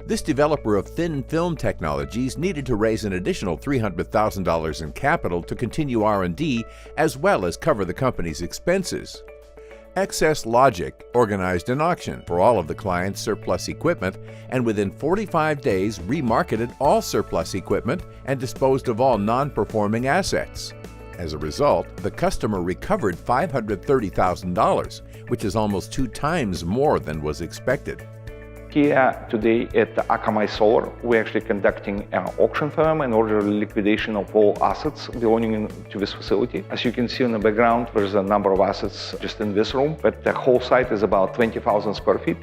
This developer of thin film technologies needed to raise an additional $300,000 in capital to continue R&D as well as cover the company's expenses. Excess Logic organized an auction for all of the client's surplus equipment and within 45 days remarketed all surplus equipment and disposed of all non-performing assets. As a result, the customer recovered $530,000, which is almost 2 times more than was expected. Here today at Akamai Solar, we're actually conducting an auction for them in order to liquidation of all assets belonging to this facility. As you can see in the background, there's a number of assets just in this room, but the whole site is about 20,000 square feet.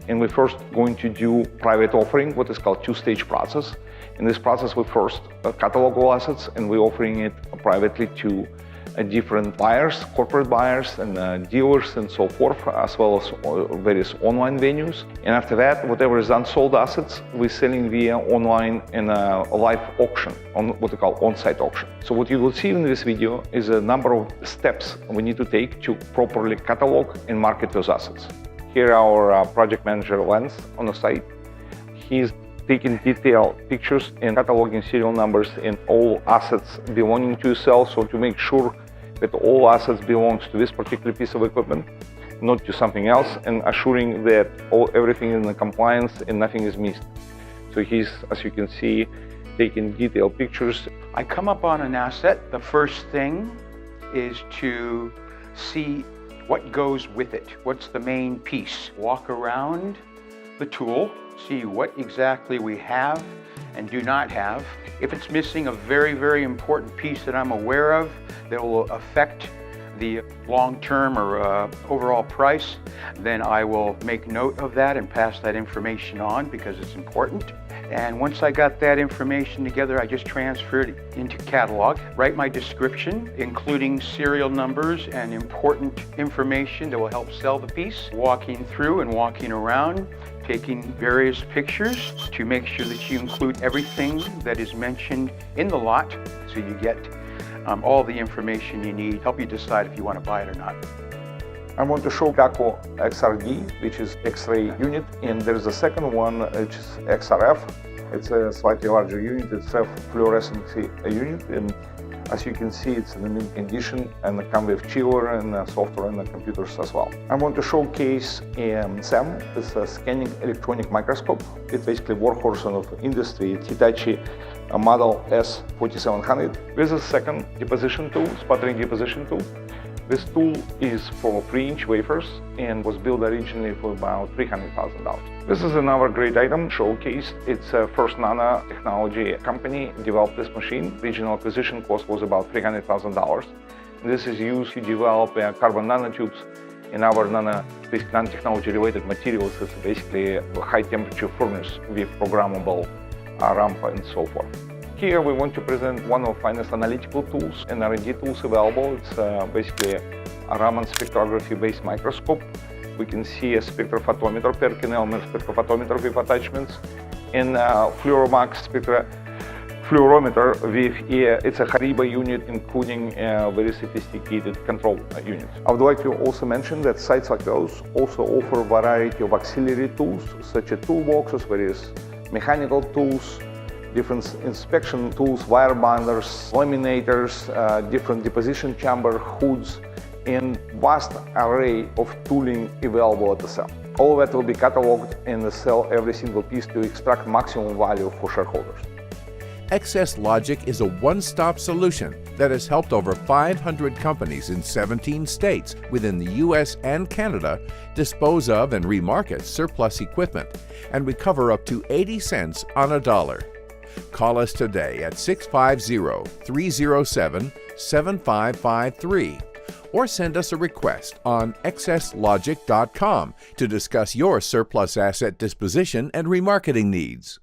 And we're first going to do private offering, what is called two-stage process. In this process, we first catalog all assets, and we're offering it privately to different buyers, corporate buyers and dealers and so forth, as well as various online venues. And after that, whatever is unsold assets, we're selling via online in a live auction, on what we call on-site auction. So what you will see in this video is a number of steps we need to take to properly catalog and market those assets. Here our project manager Lance on the site. He's taking detailed pictures and cataloging serial numbers in all assets belonging to a cell, so to make sure that all assets belongs to this particular piece of equipment, not to something else, and assuring that everything is in compliance and nothing is missed. So he's, as you can see, taking detailed pictures. I come up on an asset, the first thing is to see what goes with it. What's the main piece? Walk around the tool, see what exactly we have and do not have. If it's missing a very, very important piece that I'm aware of that will affect the long-term or overall price, then I will make note of that and pass that information on because it's important. And once I got that information together, I just transferred it into catalog, write my description, including serial numbers and important information that will help sell the piece, walking through and walking around, taking various pictures to make sure that you include everything that is mentioned in the lot so you get all the information you need, help you decide if you want to buy it or not. I want to show Kako XRD, which is X-ray unit, and there's a second one, which is XRF. It's a slightly larger unit, it's a fluorescency unit, and as you can see, it's in mint condition and it comes with chiller and software and computers as well. I want to showcase SEM, it's a scanning electronic microscope. It's basically workhorse of industry. It's Hitachi model S4700. This is a second deposition tool, sputtering deposition tool. This tool is for 3-inch wafers and was built originally for about $300,000. This is another great item showcased. It's a First Nanotechnology company developed this machine. Original acquisition cost was about $300,000. This is used to develop carbon nanotubes and our nanotechnology related materials. It's basically a high temperature furnace with programmable ramp and so forth. Here we want to present one of the finest analytical tools and R&D tools available. It's basically a Raman spectrography based microscope. We can see a spectrophotometer per Elmer spectrophotometer with attachments and Fluoromax fluorometer with it's a Hariba unit including very sophisticated control unit. I would like to also mention that sites like those also offer a variety of auxiliary tools such as toolboxes, various mechanical tools, different inspection tools, wire binders, laminators, different deposition chamber, hoods, and vast array of tooling available at the cell. All of that will be cataloged and sell every single piece to extract maximum value for shareholders. Excess Logic is a one-stop solution that has helped over 500 companies in 17 states within the U.S. and Canada dispose of and remarket surplus equipment and recover up to 80 cents on a dollar. Call us today at 650-307-7553 or send us a request on excesslogic.com to discuss your surplus asset disposition and remarketing needs.